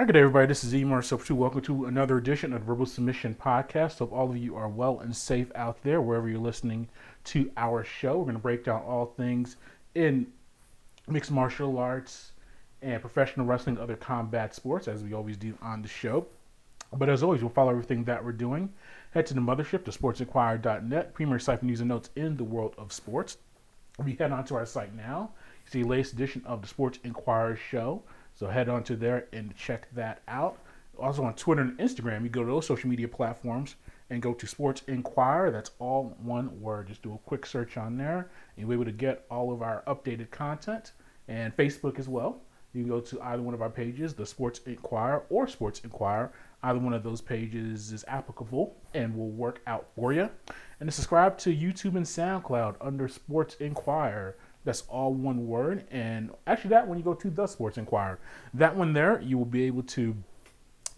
Hi, good day, everybody. This is Emar So welcome to another edition of the Verbal Submission Podcast. Hope all of you are well and safe out there, wherever you're listening to our show. We're going to break down all things in mixed martial arts and professional wrestling, other combat sports, as we always do on the show. But as always, we'll follow everything that we're doing. Head to the mothership, thesportsinquirer.net, premier site for news and notes in the world of sports. If you head onto our site now, you see the latest edition of the Sports Inquirer show. So head on to there and check that out. Also on Twitter and Instagram, you go to those social media platforms and go to Sports Inquirer. That's all one word. Just do a quick search on there, and you'll be able to get all of our updated content. And Facebook as well. You can go to either one of our pages, the Sports Inquirer or Sports Inquirer. Either one of those pages is applicable and will work out for you. And to subscribe to YouTube and SoundCloud under Sports Inquirer. That's all one word. And actually, that when you go to the Sports Inquirer, that one there, you will be able to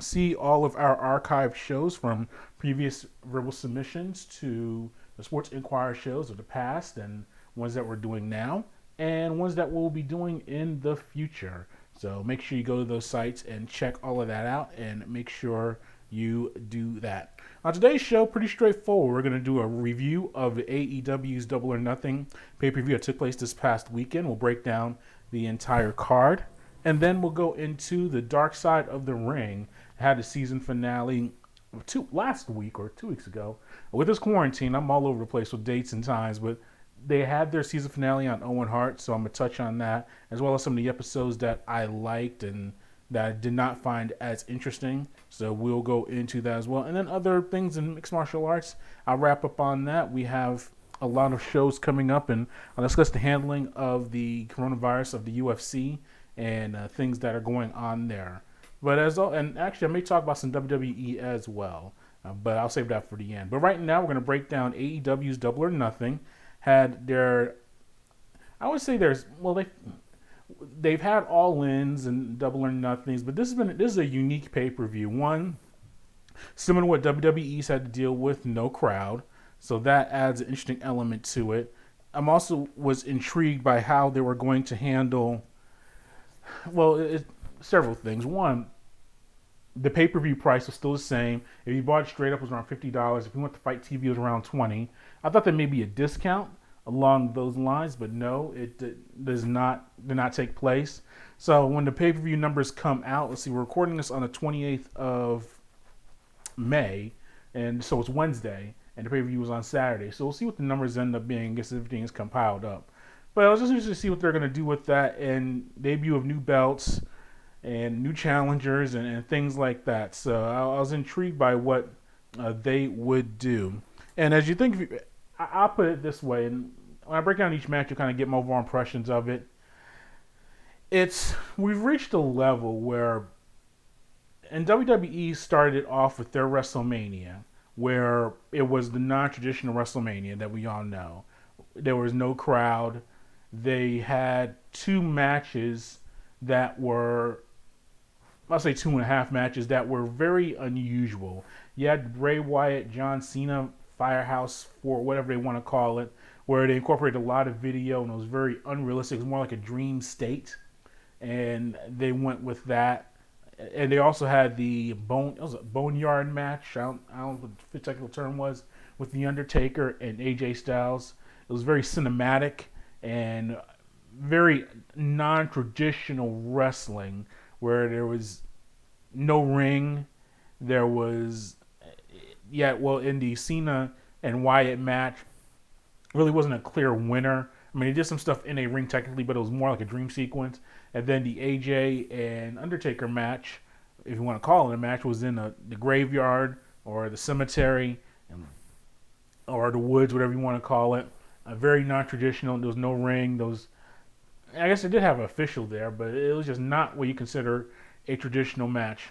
see all of our archived shows from previous verbal submissions to the Sports Inquirer shows of the past and ones that we're doing now and ones that we'll be doing in the future. So make sure you go to those sites and check all of that out and make sure you do that. On today's show, pretty straightforward. We're going to do a review of AEW's Double or Nothing pay-per-view that took place this past weekend. We'll break down the entire card. And then we'll go into the Darkside of the Ring. I had the season finale last week or 2 weeks ago. With this quarantine, I'm all over the place with dates and times, but they had their season finale on Owen Hart, so I'm going to touch on that, as well as some of the episodes that I liked and that I did not find as interesting. So we'll go into that as well. And then other things in mixed martial arts, I'll wrap up on that. We have a lot of shows coming up, and I'll discuss the handling of the coronavirus of the UFC and things that are going on there. But and actually, I may talk about some WWE as well, but I'll save that for the end. But right now, we're going to break down AEW's Double or Nothing. Had their, I would say they've had all-ins and Double or Nothings, but this is a unique pay-per-view. One, similar to what WWE's had to deal with, no crowd, so that adds an interesting element to it. I'm also was intrigued by how they were going to handle, several things. One, the pay-per-view price was still the same. If you bought it straight up, it was around $50. If you went to Fight TV, it was around $20. I thought there may be a discount along those lines, but no, it did not take place. So when the pay-per-view numbers come out, let's see, we're recording this on the 28th of May, and so it's Wednesday, and the pay-per-view was on Saturday. So we'll see what the numbers end up being, I guess everything is compiled up. But I was just interested to see what they're going to do with that, and debut of new belts, and new challengers and things like that. So I was intrigued by what they would do. And as you think, I'll put it this way, and when I break down each match, you kind of get my overall impressions of it. We've reached a level where, and WWE started off with their WrestleMania, where it was the non-traditional WrestleMania that we all know. There was no crowd. They had two matches that were, I'll say 2.5 matches that were very unusual. You had Bray Wyatt, John Cena, Firehouse, for whatever they want to call it, where they incorporated a lot of video and it was very unrealistic. It was more like a dream state, and they went with that. And they also had it was a boneyard match. I don't know what the technical term was, with The Undertaker and AJ Styles. It was very cinematic and very non-traditional wrestling, where there was no ring. There was, in the Cena and Wyatt match, really wasn't a clear winner. I mean, he did some stuff in a ring technically, but it was more like a dream sequence. And then the AJ and Undertaker match, if you want to call it a match, was in the graveyard or the cemetery or the woods, whatever you want to call it. Very non-traditional. There was no ring. I guess they did have an official there, but it was just not what you consider a traditional match.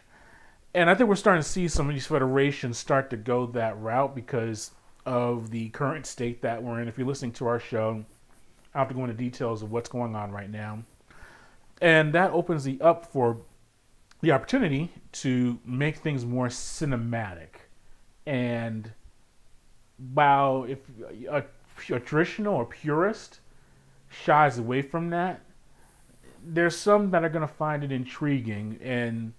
And I think we're starting to see some of these federations start to go that route because of the current state that we're in. If you're listening to our show, I have to go into details of what's going on right now. And that opens up for the opportunity to make things more cinematic. And while if a traditional or purist shies away from that, there's some that are going to find it intriguing, and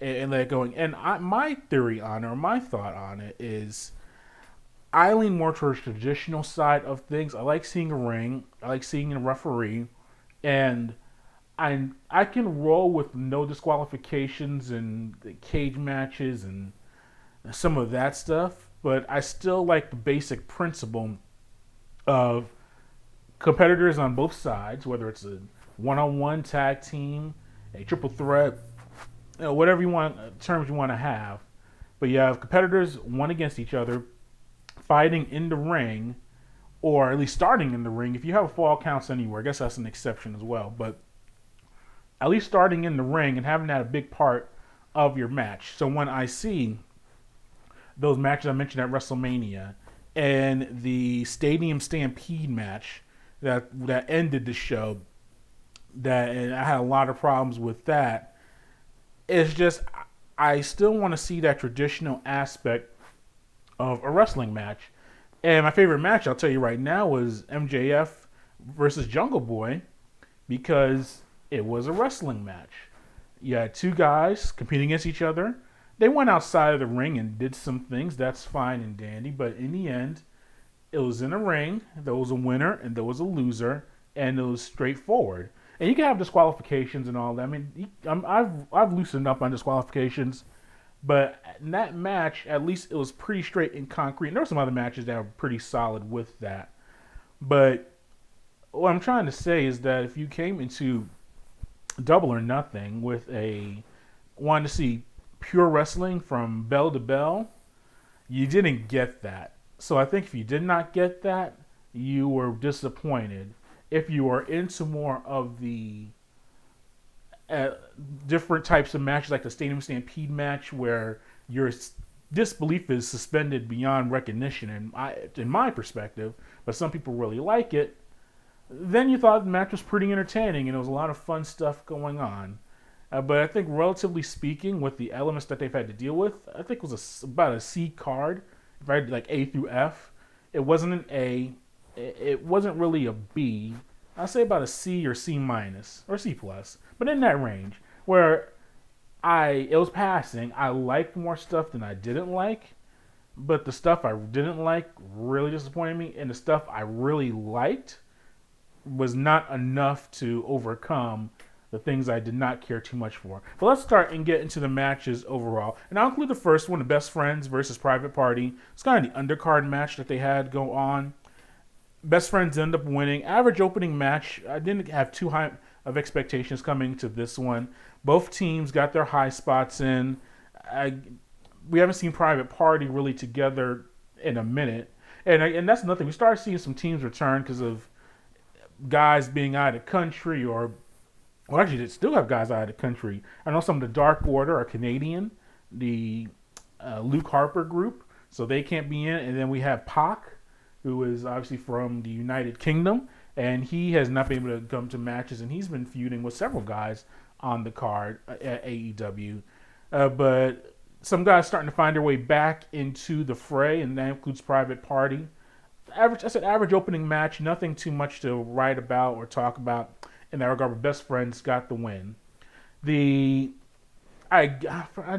and let it going. And my theory on it, or my thought on it, is I lean more towards the traditional side of things. I like seeing a ring. I like seeing a referee, and I can roll with no disqualifications and the cage matches and some of that stuff. But I still like the basic principle of competitors on both sides, whether it's a one-on-one tag team, a triple threat, whatever you want terms you want to have. But you have competitors one against each other, fighting in the ring, or at least starting in the ring. If you have a fall counts anywhere, I guess that's an exception as well. But at least starting in the ring and having that a big part of your match. So when I see those matches I mentioned at WrestleMania and the Stadium Stampede match that ended the show, that and I had a lot of problems with that. It's just I still want to see that traditional aspect of a wrestling match. And my favorite match, I'll tell you right now, was MJF versus Jungle Boy, because it was a wrestling match. You had two guys competing against each other. They went outside of the ring and did some things. That's fine and dandy. But in the end, it was in a ring. There was a winner and there was a loser. And it was straightforward. And you can have disqualifications and all that. I mean, I've loosened up on disqualifications. But in that match, at least it was pretty straight and concrete. And there were some other matches that were pretty solid with that. But what I'm trying to say is that if you came into Double or Nothing with wanting to see pure wrestling from bell to bell, you didn't get that. So I think if you did not get that, you were disappointed. If you are into more of the different types of matches, like the Stadium Stampede match, where your disbelief is suspended beyond recognition, and in my perspective, but some people really like it, then you thought the match was pretty entertaining and there was a lot of fun stuff going on. But I think, relatively speaking, with the elements that they've had to deal with, I think it was about a C card. If I had like A through F, it wasn't an A. It wasn't really a B. I'd say about a C or C minus or C plus, but in that range where it was passing. I liked more stuff than I didn't like, but the stuff I didn't like really disappointed me, and the stuff I really liked was not enough to overcome the things I did not care too much for. But let's start and get into the matches overall. And I'll include the first one, the Best Friends versus Private Party. It's kind of the undercard match that they had go on. Best Friends end up winning. Average opening match. I didn't have too high of expectations coming to this one. Both teams got their high spots in. We haven't seen Private Party really together in a minute. And that's nothing. We started seeing some teams return because of guys being out of the country, or well, actually, they still have guys out of the country. I know some of the Dark Order are Canadian, the Luke Harper group, so they can't be in. And then we have Pac, who is obviously from the United Kingdom, and he has not been able to come to matches, and he's been feuding with several guys on the card at AEW. But some guys starting to find their way back into the fray, and that includes Private Party. Average opening match, nothing too much to write about or talk about in that regard. But Best Friends got the win. I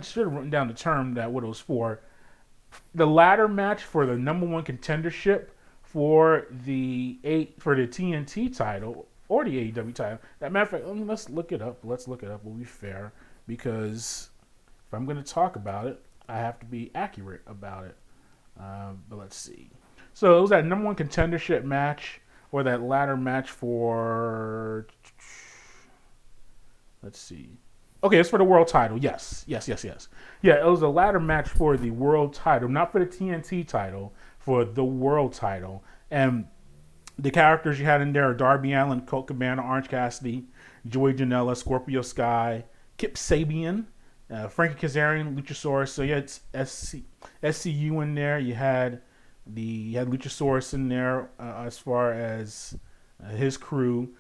should have written down the term that what it was for. The ladder match for the number one contendership for the TNT title or the AEW title. That matter of fact, let's look it up. We'll be fair, because if I'm going to talk about it, I have to be accurate about it. But let's see. So it was that number one contendership match, or that ladder match for. Let's see. Okay, it's for the world title. Yes. Yeah, it was a ladder match for the world title, not for the TNT title, for the world title. And the characters you had in there are Darby Allin, Colt Cabana, Orange Cassidy, Joey Janela, Scorpio Sky, Kip Sabian, Frankie Kazarian, Luchasaurus. So you had SCU in there. You had Luchasaurus in there as far as his crew,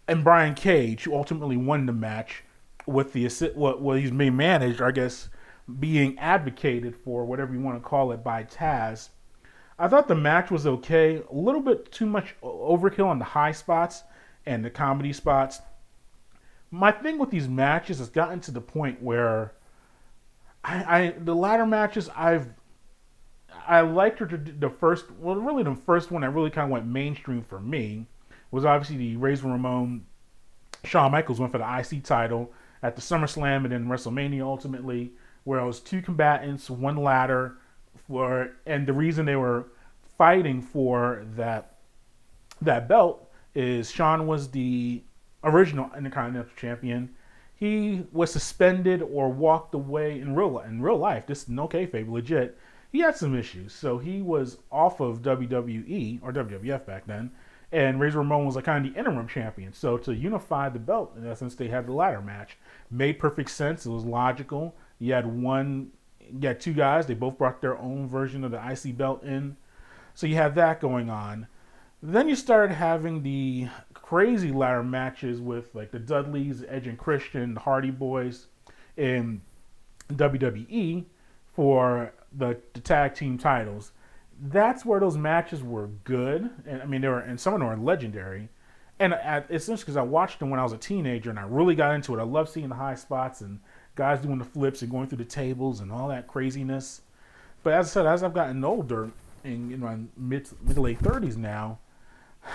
and Brian Cage, who ultimately won the match with he's being managed, I guess, being advocated for, whatever you want to call it, by Taz. I thought the match was okay. A little bit too much overkill on the high spots and the comedy spots. my thing with these matches has gotten to the point where the ladder matches I liked her the first, well, really the first one that really kind of went mainstream for me was obviously the Razor Ramon Shawn Michaels one for the IC title at the SummerSlam and then WrestleMania ultimately, where it was two combatants, one ladder, and the reason they were fighting for that belt is Shawn was the original Intercontinental Champion. He was suspended or walked away in real life. This is no kayfabe, legit. He had some issues, so he was off of WWE or WWF back then, and Razor Ramon was like kind of the interim champion. So to unify the belt, in essence, they had the ladder match. Made perfect sense. It was logical. You had two guys. They both brought their own version of the IC belt in, so you had that going on. Then you started having the crazy ladder matches with like the Dudleys, Edge and Christian, the Hardy Boys in WWE for the tag team titles. That's where those matches were good, and I mean and some of them were legendary. And it's interesting because I watched them when I was a teenager, and I really got into it. I love seeing the high spots and guys doing the flips and going through the tables and all that craziness. But as I said, as I've gotten older, in my mid to late 30s now,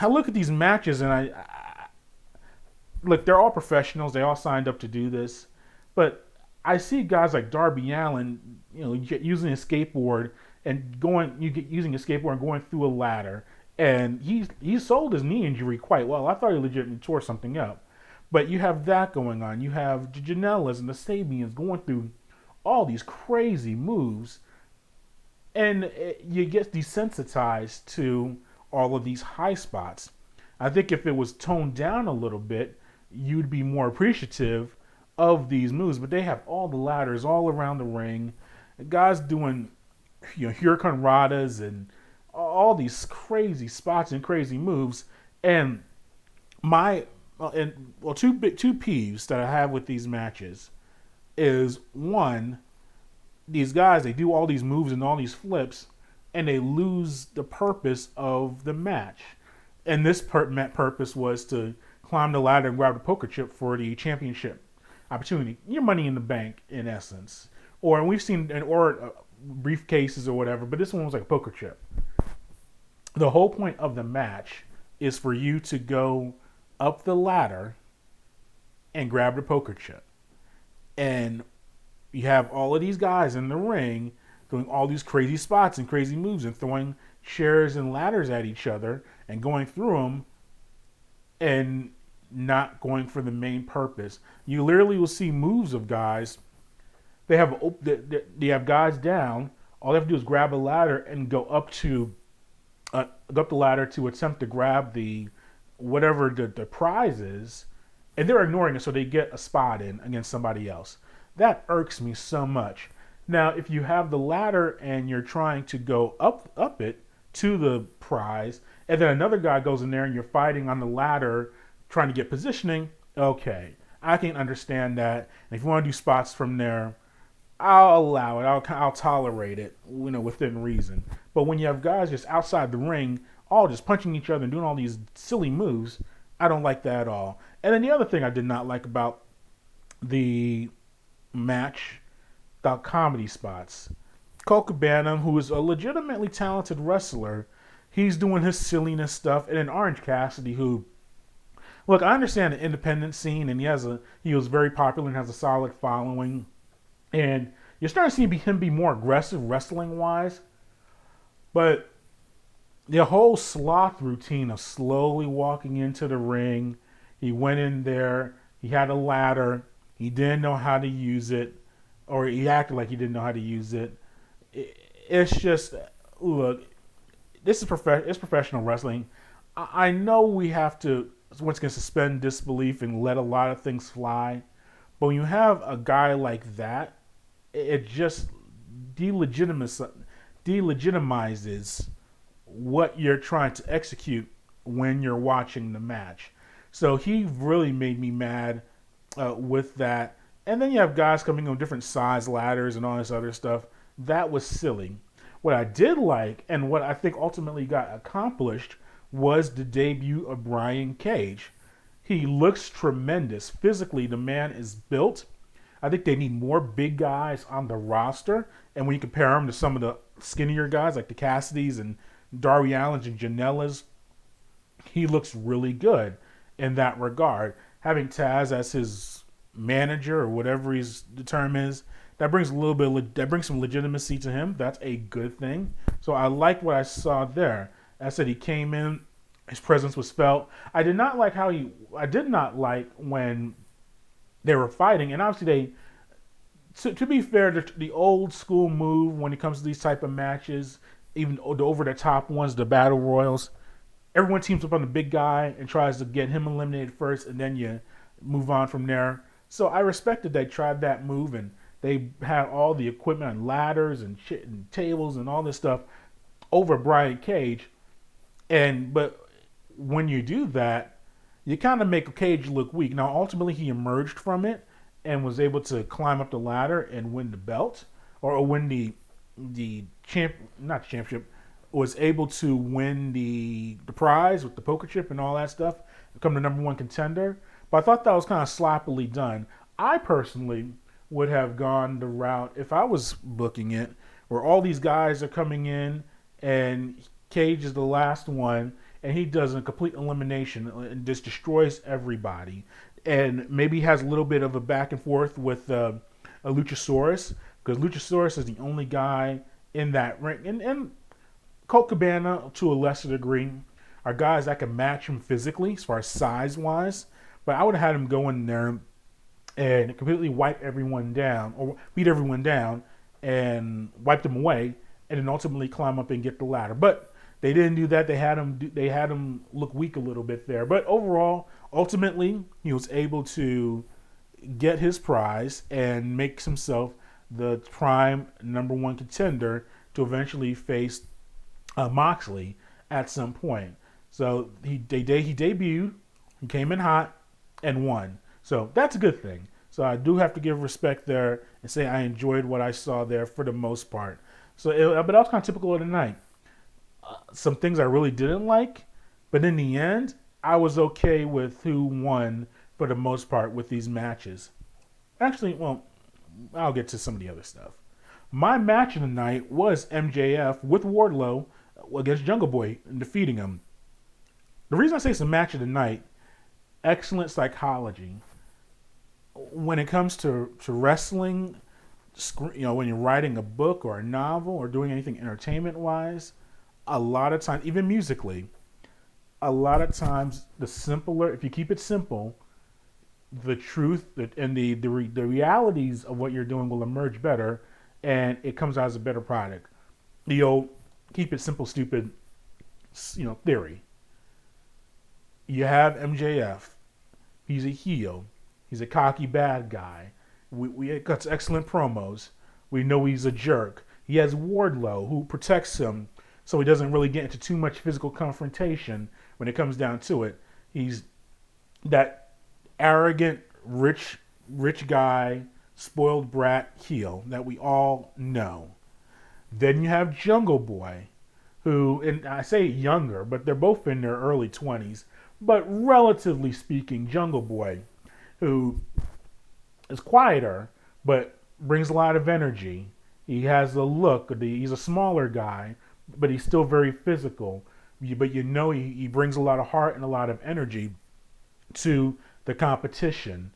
I look at these matches and I look, they're all professionals. They all signed up to do this. But I see guys like Darby Allin, using a skateboard and using a skateboard and going through a ladder. And he sold his knee injury quite well. I thought he legitimately tore something up. But you have that going on. You have the Janellas and the Sabians going through all these crazy moves. And you get desensitized to all of these high spots. I think if it was toned down a little bit, you'd be more appreciative of these moves. But they have all the ladders all around the ring. Guys doing Hurricane Radas and all these crazy spots and crazy moves. And two peeves that I have with these matches is, one, these guys, they do all these moves and all these flips, and they lose the purpose of the match. And this purpose was to climb the ladder and grab the poker chip for the championship opportunity. Your money in the bank, in essence. Or we've seen briefcases or whatever, but this one was like a poker chip. The whole point of the match is for you to go up the ladder and grab the poker chip. And you have all of these guys in the ring doing all these crazy spots and crazy moves and throwing chairs and ladders at each other and going through them and not going for the main purpose. You literally will see moves of guys. They have guys down. All they have to do is grab a ladder and go up the ladder to attempt to grab whatever the prize is, and they're ignoring it so they get a spot in against somebody else. That irks me so much. Now, if you have the ladder and you're trying to go up it to the prize, and then another guy goes in there and you're fighting on the ladder trying to get positioning, okay, I can understand that. And if you want to do spots from there, I'll allow it. I'll tolerate it, within reason. But when you have guys just outside the ring, all just punching each other and doing all these silly moves, I don't like that at all. And then the other thing I did not like about the match, the comedy spots. Colt Cabana, who is a legitimately talented wrestler, he's doing his silliness stuff. And then Orange Cassidy, who, look, I understand the independent scene, and he was very popular and has a solid following. And you're starting to see him be more aggressive wrestling-wise. But the whole sloth routine of slowly walking into the ring, he went in there, he had a ladder, he didn't know how to use it, or he acted like he didn't know how to use it. It's just, look, it's professional wrestling. I know we have to, once again, suspend disbelief and let a lot of things fly. But when you have a guy like that, it just delegitimizes what you're trying to execute when you're watching the match. So he really made me mad with that. And then you have guys coming on different size ladders and all this other stuff. That was silly. What I did like, and what I think ultimately got accomplished, was the debut of Brian Cage. He looks tremendous. Physically, the man is built. I think they need more big guys on the roster. And when you compare him to some of the skinnier guys like the Cassidys and Darby Allins and Janela's, he looks really good in that regard. Having Taz as his manager or whatever the term is, that brings some legitimacy to him. That's a good thing. So I like what I saw there. I said he came in, his presence was felt. I did not like when they were fighting, and obviously to be fair, the old school move when it comes to these type of matches, even the over the top ones, the battle royals, everyone teams up on the big guy and tries to get him eliminated first, and then you move on from there. So I respected they tried that move, and they had all the equipment and ladders and shit and tables and all this stuff over Brian Cage. But when you do that, you kind of make Cage look weak. Now, ultimately, he emerged from it and was able to climb up the ladder and win the belt, or win not the championship, was able to win the prize with the poker chip and all that stuff, become the number one contender. But I thought that was kind of sloppily done. I personally would have gone the route, if I was booking it, where all these guys are coming in and Cage is the last one, and he does a complete elimination and just destroys everybody. And maybe has a little bit of a back and forth with a Luchasaurus, because Luchasaurus is the only guy in that ring. And Colt Cabana, to a lesser degree, are guys that can match him physically as far as size-wise. But I would have had him go in there and completely wipe everyone down, or beat everyone down and wipe them away, and then ultimately climb up and get the ladder. But they didn't do that. They had him look weak a little bit there. But overall, ultimately, he was able to get his prize and make himself the prime number one contender to eventually face Moxley at some point. So he debuted, he came in hot, and won. So that's a good thing. So I do have to give respect there and say I enjoyed what I saw there for the most part. But that was kind of typical of the night. Some things I really didn't like, but in the end, I was okay with who won for the most part with these matches. Actually, well, I'll get to some of the other stuff. My match of the night was MJF with Wardlow against Jungle Boy and defeating him. The reason I say it's a match of the night, excellent psychology. When it comes to wrestling, when you're writing a book or a novel or doing anything entertainment-wise, a lot of times, even musically, a lot of times the simpler, if you keep it simple, the truth and the realities of what you're doing will emerge better, and it comes out as a better product. The old keep it simple, stupid, theory. You have MJF. He's a heel. He's a cocky bad guy. We got excellent promos. We know he's a jerk. He has Wardlow who protects him, so he doesn't really get into too much physical confrontation when it comes down to it. He's that arrogant, rich guy, spoiled brat heel that we all know. Then you have Jungle Boy, who, and I say younger, but they're both in their early 20s, but relatively speaking, Jungle Boy, who is quieter, but brings a lot of energy. He has a look, he's a smaller guy, but he's still very physical. But he brings a lot of heart and a lot of energy to the competition.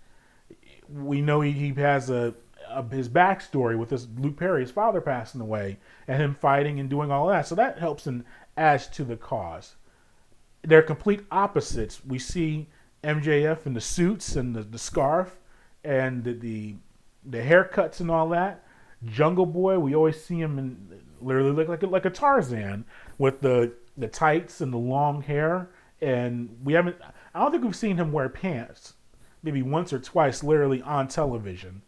We know he has his backstory with Luke Perry, his father passing away, and him fighting and doing all that. So that helps and adds to the cause. They're complete opposites. We see MJF in the suits and the scarf and the haircuts and all that. Jungle Boy, we always see him in literally look like a Tarzan with the tights and the long hair. And I don't think we've seen him wear pants, maybe once or twice, literally on television,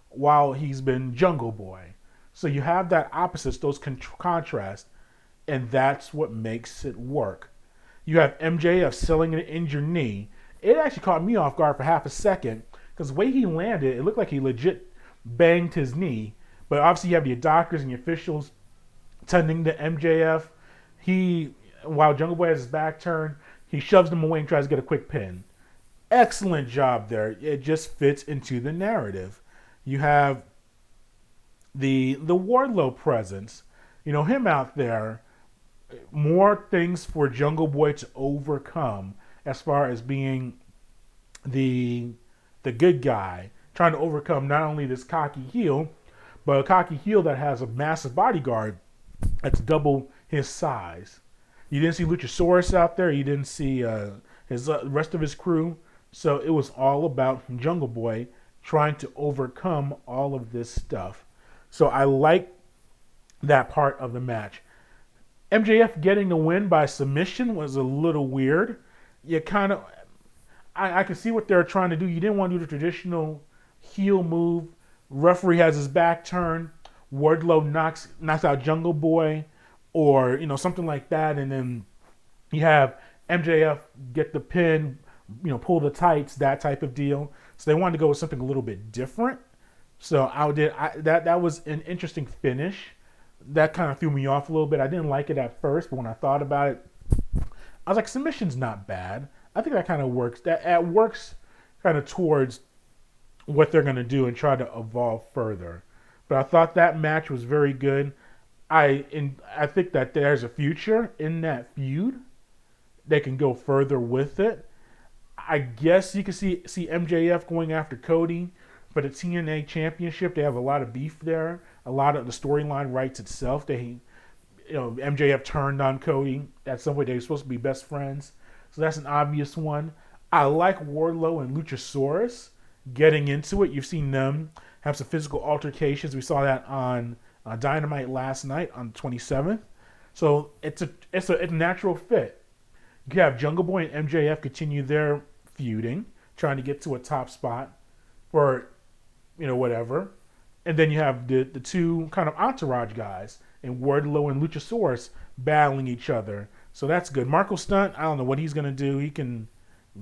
while he's been Jungle Boy. So you have that opposites, those contrast, and that's what makes it work. You have MJF selling an injured knee. It actually caught me off guard for half a second because the way he landed, it looked like he legit banged his knee. But obviously you have your doctors and your officials tending to MJF. While Jungle Boy has his back turned, he shoves them away and tries to get a quick pin. Excellent job there. It just fits into the narrative. You have the Wardlow presence. You know, him out there, more things for Jungle Boy to overcome as far as being the good guy, trying to overcome not only this cocky heel, but a cocky heel that has a massive bodyguard that's double his size. You didn't see Luchasaurus out there. You didn't see his rest of his crew. So it was all about Jungle Boy trying to overcome all of this stuff. So I like that part of the match. MJF getting the win by submission was a little weird. You kind of, I can see what they're trying to do. You didn't want to do the traditional heel move. Referee has his back turned. Wardlow knocks out Jungle Boy, or something like that, and then you have MJF get the pin, pull the tights, that type of deal. So they wanted to go with something a little bit different. So that was an interesting finish. That kind of threw me off a little bit. I didn't like it at first, but when I thought about it, I was like, submission's not bad. I think that kind of works. That works kind of towards what they're going to do and try to evolve further. But I thought that match was very good. I think that there's a future in that feud. They can go further with it. I guess you can see MJF going after Cody for the TNT Championship. They have a lot of beef there. A lot of the storyline writes itself. MJF turned on Cody. At some point, they were supposed to be best friends. So that's an obvious one. I like Wardlow and Luchasaurus getting into it. You've seen them have some physical altercations. We saw that on Dynamite last night on the 27th. So it's a natural fit. You have Jungle Boy and MJF continue their feuding, trying to get to a top spot for whatever. And then you have the two kind of entourage guys and Wardlow and Luchasaurus battling each other. So that's good. Marco Stunt, I don't know what he's going to do. He can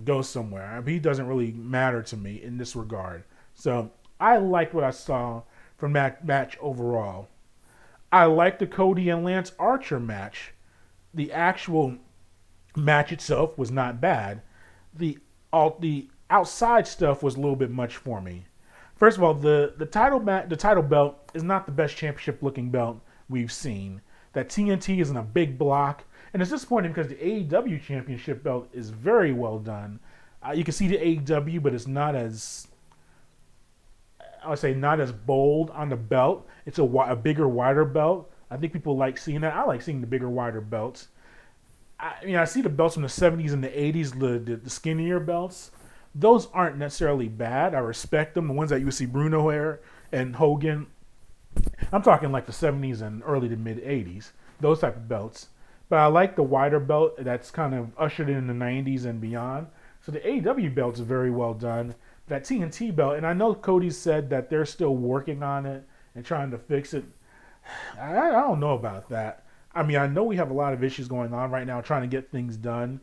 go somewhere. He doesn't really matter to me in this regard. So I liked what I saw from that match overall. I liked the Cody and Lance Archer match. The actual match itself was not bad. The outside stuff was a little bit much for me. First of all, the title belt is not the best championship looking belt we've seen. That TNT is in a big block, and it's disappointing because the AEW Championship belt is very well done. You can see the AEW, but it's not as not as bold on the belt. It's a bigger, wider belt. I think people like seeing that. I like seeing the bigger, wider belts. I see the belts from the 70s and the 80s, the skinnier belts. Those aren't necessarily bad. I respect them. The ones that you see Bruno wear and Hogan. I'm talking like the 70s and early to mid 80s. Those type of belts. But I like the wider belt that's kind of ushered in the 90s and beyond. So the AEW belt is very well done. That TNT belt, and I know Cody said that they're still working on it and trying to fix it. I don't know about that. I mean, I know we have a lot of issues going on right now trying to get things done,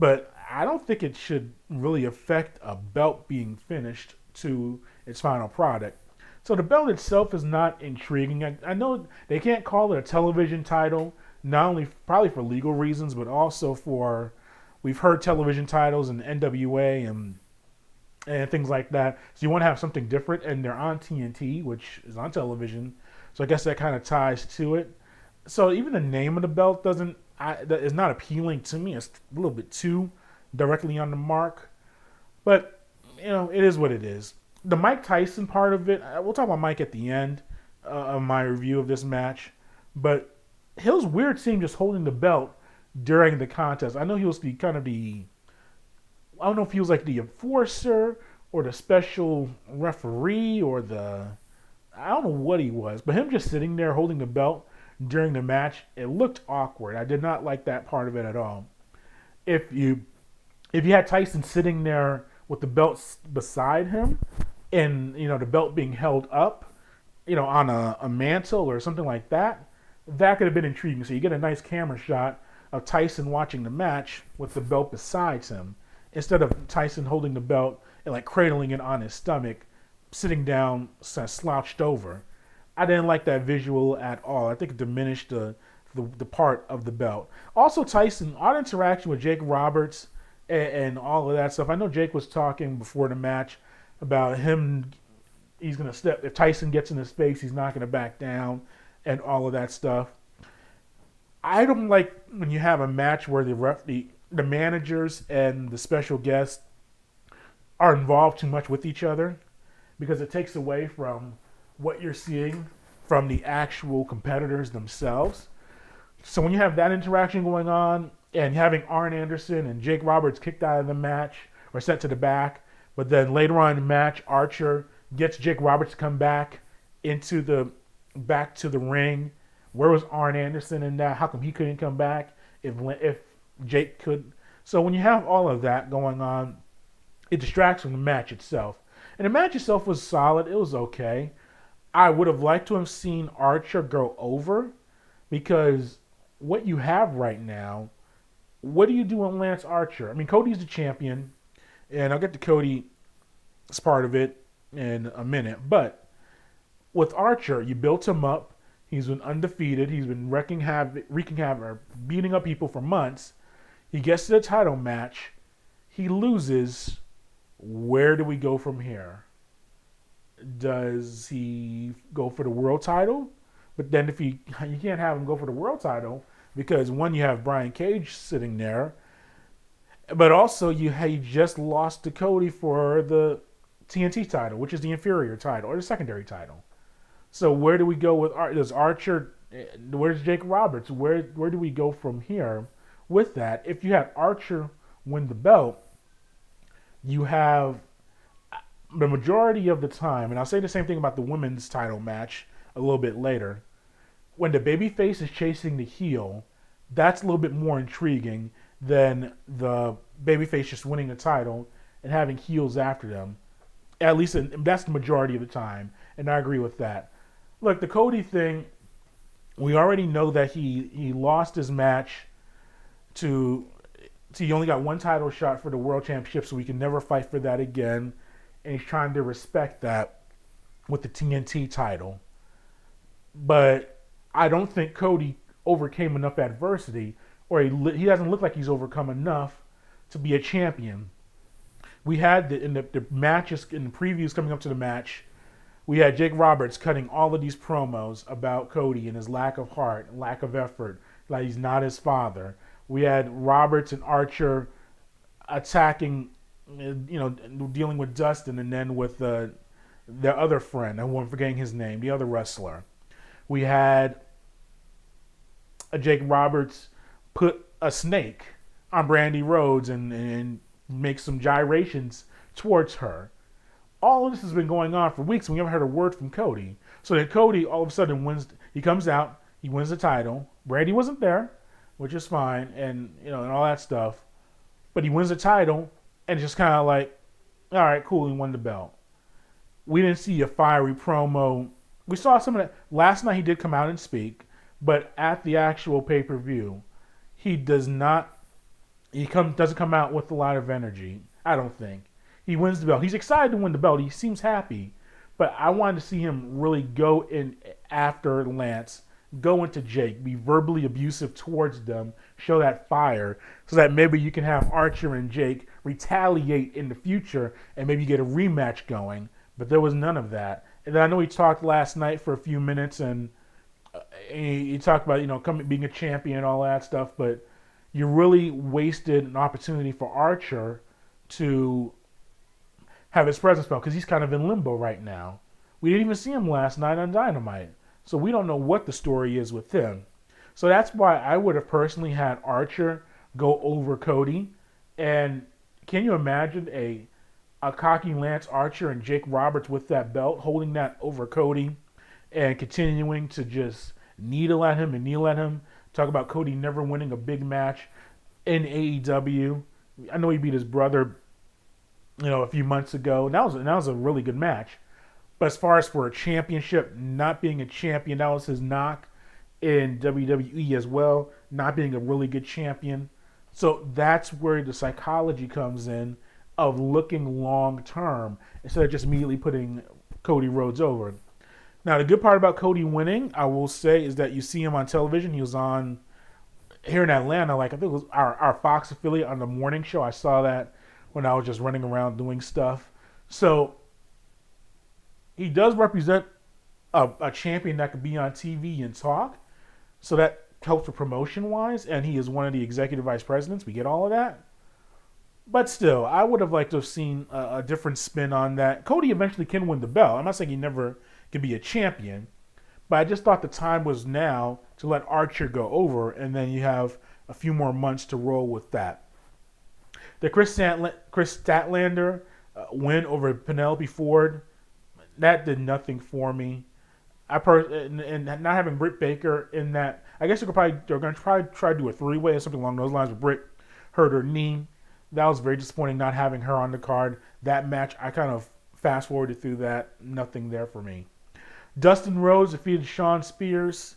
but I don't think it should really affect a belt being finished to its final product. So the belt itself is not intriguing. I know they can't call it a television title, not only probably for legal reasons, but also for, we've heard television titles in NWA and things like that. So you want to have something different, and they're on TNT, which is on television. So I guess that kind of ties to it. So even the name of the belt is not appealing to me. It's a little bit too directly on the mark. But, it is what it is. The Mike Tyson part of it, we'll talk about Mike at the end of my review of this match. But it was weird seeing him just holding the belt during the contest. I know he was I don't know if he was like the enforcer or the special referee or I don't know what he was. But him just sitting there holding the belt during the match, it looked awkward. I did not like that part of it at all. If you had Tyson sitting there with the belt beside him, and the belt being held up, on a mantle or something like that, that could have been intriguing. So you get a nice camera shot of Tyson watching the match with the belt beside him, instead of Tyson holding the belt and like cradling it on his stomach, sitting down, slouched over. I didn't like that visual at all. I think it diminished the part of the belt. Also, Tyson, odd interaction with Jake Roberts. and all of that stuff. I know Jake was talking before the match about him. He's going to step. If Tyson gets in his face, he's not going to back down and all of that stuff. I don't like when you have a match where the managers and the special guests are involved too much with each other because it takes away from what you're seeing from the actual competitors themselves. So when you have that interaction going on and having Arn Anderson and Jake Roberts kicked out of the match or sent to the back, but then later on in the match, Archer gets Jake Roberts to come back back to the ring. Where was Arn Anderson in that? How come he couldn't come back if Jake could? So when you have all of that going on, it distracts from the match itself. And the match itself was solid. It was okay. I would have liked to have seen Archer go over because what you have right now, what do you do on Lance Archer? I mean, Cody's the champion, and I'll get to Cody as part of it in a minute. But with Archer, you built him up. He's been undefeated. He's been wreaking havoc, or beating up people for months. He gets to the title match. He loses. Where do we go from here? Does he go for the world title? But then if you can't have him go for the world title because one, you have Brian Cage sitting there, but also you just lost to Cody for the TNT title, which is the inferior title or the secondary title. So where do we go with does Archer? Where's Jake Roberts? Where do we go from here with that? If you had Archer win the belt, you have the majority of the time, and I'll say the same thing about the women's title match a little bit later. When the babyface is chasing the heel, that's a little bit more intriguing than the babyface just winning the title and having heels after them. At least that's the majority of the time, and I agree with that. Look, the Cody thing, we already know that he lost his match to he only got one title shot for the World Championship, so he can never fight for that again. And he's trying to respect that with the TNT title. But I don't think Cody overcame enough adversity, or he doesn't look like he's overcome enough to be a champion. We had in the matches, in the previews coming up to the match, we had Jake Roberts cutting all of these promos about Cody and his lack of heart, lack of effort, like he's not his father. We had Roberts and Archer attacking, dealing with Dustin, and then with their other friend, I'm forgetting his name, the other wrestler. We had Jake Roberts put a snake on Brandy Rhodes and make some gyrations towards her. All of this has been going on for weeks, and we haven't heard a word from Cody. So then Cody all of a sudden wins. He comes out, he wins the title. Brandy wasn't there, which is fine, and and all that stuff. But he wins the title, and it's just kind of like, all right, cool, he won the belt. We didn't see a fiery promo. We saw some of that. Last night he did come out and speak, but at the actual pay-per-view, he doesn't come out with a lot of energy, I don't think. He wins the belt. He's excited to win the belt. He seems happy, but I wanted to see him really go in after Lance, go into Jake, be verbally abusive towards them, show that fire, so that maybe you can have Archer and Jake retaliate in the future and maybe get a rematch going. But there was none of that. And I know he talked last night for a few minutes, and he talked about being a champion and all that stuff. But you really wasted an opportunity for Archer to have his presence felt, because he's kind of in limbo right now. We didn't even see him last night on Dynamite, so we don't know what the story is with him. So that's why I would have personally had Archer go over Cody. And can you imagine a cocky Lance Archer and Jake Roberts with that belt, holding that over Cody and continuing to just needle at him? Talk about Cody never winning a big match in AEW. I know he beat his brother, a few months ago. And that was a really good match. But as far as for a championship, not being a champion, that was his knock in WWE as well, not being a really good champion. So that's where the psychology comes in of looking long term instead of just immediately putting Cody Rhodes over. Now, the good part about Cody winning, I will say, is that you see him on television. He was on here in Atlanta, like I think it was our Fox affiliate on the morning show. I saw that when I was just running around doing stuff. So he does represent a champion that could be on TV and talk. So that helps for promotion wise. And he is one of the executive vice presidents. We get all of that. But still, I would have liked to have seen a different spin on that. Cody eventually can win the belt. I'm not saying he never can be a champion. But I just thought the time was now to let Archer go over, and then you have a few more months to roll with that. The Chris Statlander win over Penelope Ford, that did nothing for me. And not having Britt Baker in that, I guess they're going to probably try to do a three-way or something along those lines. But Britt hurt her knee. That was very disappointing not having her on the card. That match, I kind of fast-forwarded through that. Nothing there for me. Dustin Rhodes defeated Shawn Spears.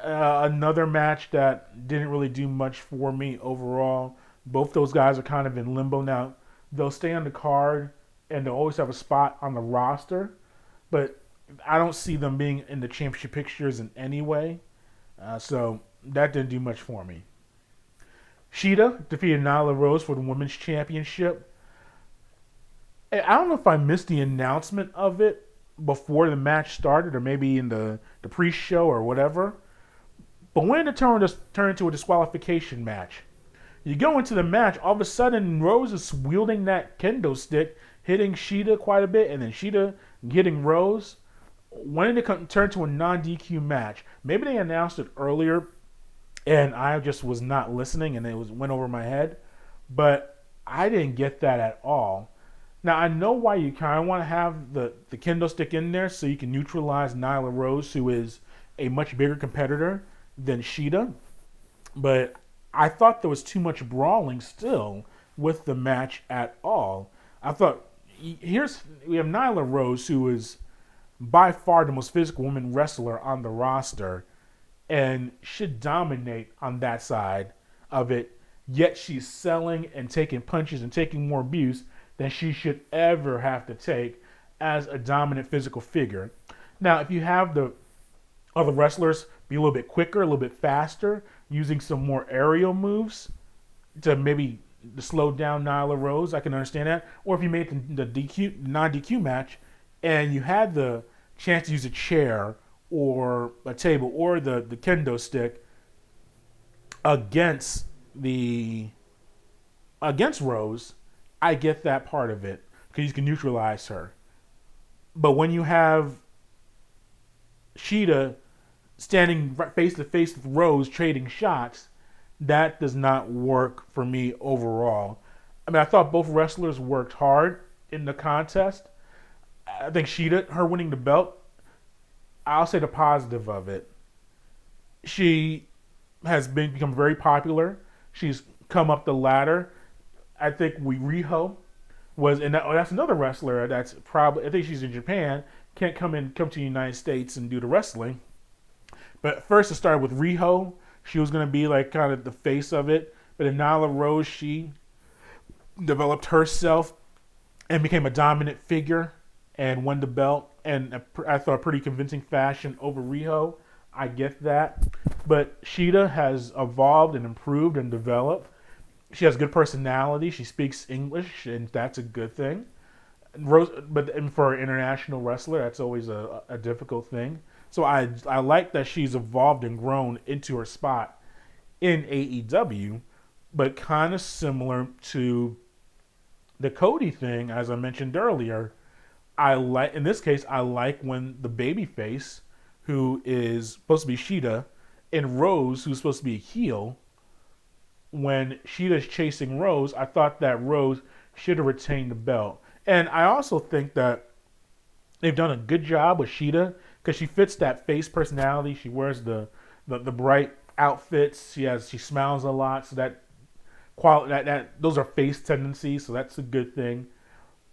Another match that didn't really do much for me overall. Both those guys are kind of in limbo now. They'll stay on the card and they'll always have a spot on the roster, but I don't see them being in the championship pictures in any way. So that didn't do much for me. Shida defeated Nyla Rose for the Women's Championship. I don't know if I missed the announcement of it before the match started or maybe in the pre-show or whatever. But when it turned into a disqualification match, you go into the match, all of a sudden Rose is wielding that kendo stick, hitting Shida quite a bit, and then Shida hitting Rose. When did it turn to a non-DQ match? Maybe they announced it earlier, and I just was not listening, and went over my head. But I didn't get that at all. Now, I know why you kind of want to have the kendo stick in there so you can neutralize Nyla Rose, who is a much bigger competitor than Shida. But I thought there was too much brawling still with the match at all. I thought, we have Nyla Rose, who is by far the most physical woman wrestler on the roster and should dominate on that side of it, yet she's selling and taking punches and taking more abuse than she should ever have to take as a dominant physical figure. Now, if you have the other wrestlers be a little bit quicker, a little bit faster, using some more aerial moves to maybe slow down Nyla Rose, I can understand that. Or if you made the non-DQ match and you had the chance to use a chair or a table or the kendo stick against Rose, I get that part of it because you can neutralize her. But when you have Shida standing face to face with Rose trading shots, that does not work for me overall. I mean, I thought both wrestlers worked hard in the contest. I think Shida, her winning the belt, I'll say the positive of it. She has become very popular. She's come up the ladder. I think Riho was, and that's another wrestler that's probably, I think she's in Japan, can't come to the United States and do the wrestling. But first it started with Riho. She was going to be like kind of the face of it. But in Nyla Rose, she developed herself and became a dominant figure and won the belt. And I thought a pretty convincing fashion over Riho. I get that. But Shida has evolved and improved and developed. She has good personality. She speaks English, and that's a good thing. But for an international wrestler, that's always a difficult thing. So I like that she's evolved and grown into her spot in AEW, but kind of similar to the Cody thing, as I mentioned earlier. In this case, I like when the babyface, who is supposed to be Shida, and Rose, who's supposed to be a heel, when Shida's chasing Rose, I thought that Rose should have retained the belt. And I also think that they've done a good job with Shida because she fits that face personality. She wears the bright outfits. She smiles a lot, so that those are face tendencies, so that's a good thing.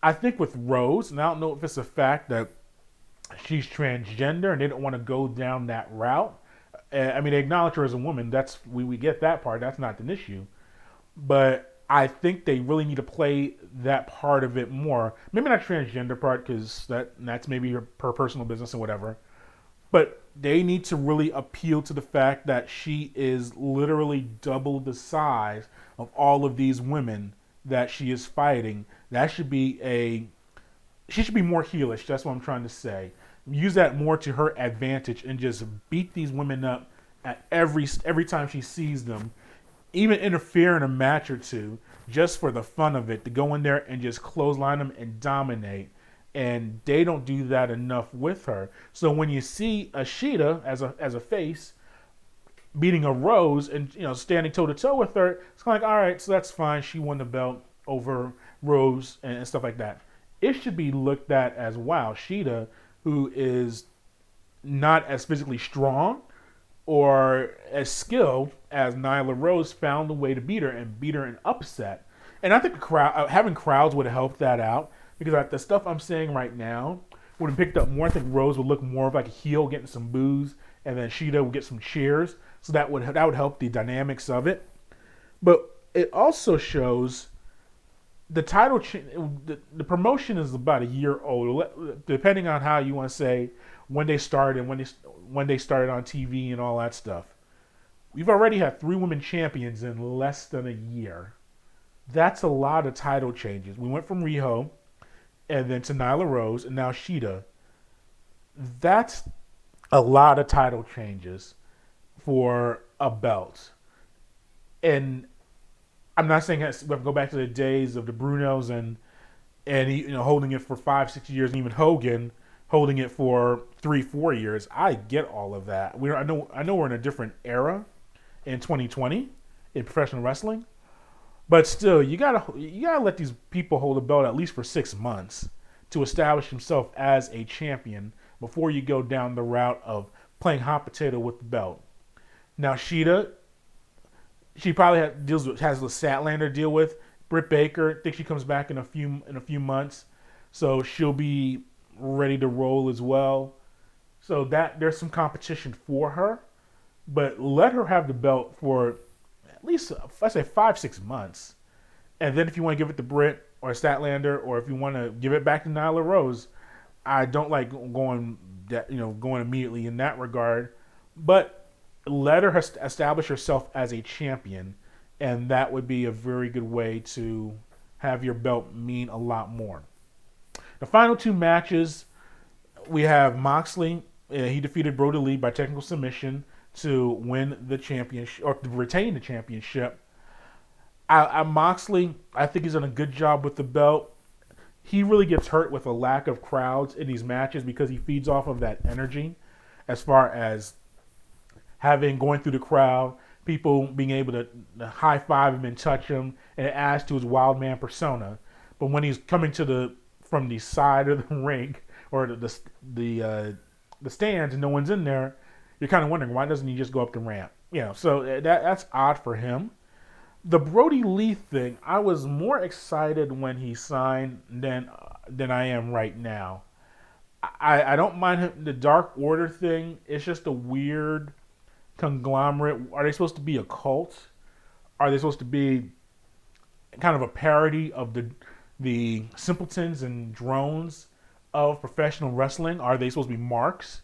I think with Rose, and I don't know if it's a fact that she's transgender and they don't want to go down that route. I mean, they acknowledge her as a woman. We get that part. That's not an issue. But I think they really need to play that part of it more. Maybe not transgender part because that's maybe her personal business and whatever. But they need to really appeal to the fact that she is literally double the size of all of these women that she is fighting. That should be she should be more heelish. That's what I'm trying to say. Use that more to her advantage and just beat these women up at every time she sees them. Even interfere in a match or two just for the fun of it, to go in there and just clothesline them and dominate. And they don't do that enough with her. So when you see a Shida as a face beating a Rose and standing toe to toe with her, it's kind of like, all right, so that's fine. She won the belt over Rose and stuff like that. It should be looked at as, wow, Shida, who is not as physically strong or as skilled as Nyla Rose, found a way to beat her and beat her in upset. And I think having crowds would have helped that out, because the stuff I'm saying right now would have picked up more. I think Rose would look more of like a heel, getting some boos, and then Shida would get some cheers. So that would help the dynamics of it. But it also shows the title. The promotion is about a year old, depending on how you want to say when they started and when they started on TV and all that stuff. We've already had 3 women champions in less than a year. That's a lot of title changes. We went from Riho and then to Nyla Rose and now Shida. That's a lot of title changes for a belt. And I'm not saying we have to go back to the days of the Brunos and holding it for 5-6 years, and even Hogan holding it for 3-4 years. I get all of that. I know we're in a different era in 2020 in professional wrestling, but still, you gotta let these people hold a belt at least for 6 months to establish himself as a champion before you go down the route of playing hot potato with the belt. Now Shida, she probably has the Statlander deal with Britt Baker. I think she comes back in a few months, so she'll be ready to roll as well. So that there's some competition for her, but let her have the belt for at least, I say, 5-6 months, and then if you want to give it to Britt or Statlander, or if you want to give it back to Nyla Rose, I don't like going immediately in that regard, but let her establish herself as a champion, and that would be a very good way to have your belt mean a lot more. The final 2 matches, we have Moxley. He defeated Brodie Lee by technical submission to win the championship, or to retain the championship. Moxley, I think he's done a good job with the belt. He really gets hurt with a lack of crowds in these matches because he feeds off of that energy, as far as going through the crowd, people being able to high five him and touch him, and it adds to his wild man persona. But when he's coming from the side of the ring or the stands and no one's in there, you're kind of wondering, why doesn't he just go up the ramp? So that's odd for him. The Brodie Lee thing, I was more excited when he signed than I am right now. I don't mind him. The Dark Order thing, it's just a weird conglomerate. Are they supposed to be a cult? Are they supposed to be kind of a parody of the simpletons and drones of professional wrestling? Are they supposed to be marks?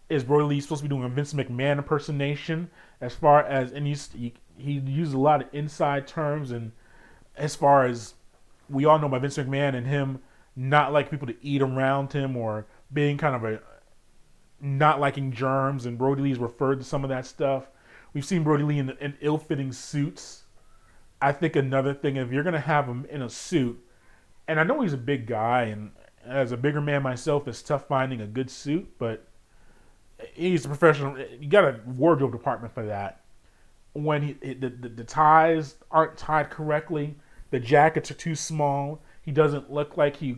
Is Brodie Lee supposed to be doing a Vince McMahon impersonation? As far as, and he used a lot of inside terms, and as far as we all know about Vince McMahon and him not liking people to eat around him, or being kind of not liking germs, and Brodie Lee's referred to some of that stuff. We've seen Brodie Lee in ill-fitting suits. I think another thing, if you're going to have him in a suit, and I know he's a big guy, and as a bigger man myself, it's tough finding a good suit, but he's a professional. You got a wardrobe department for that. When the ties aren't tied correctly, the jackets are too small, he doesn't look like he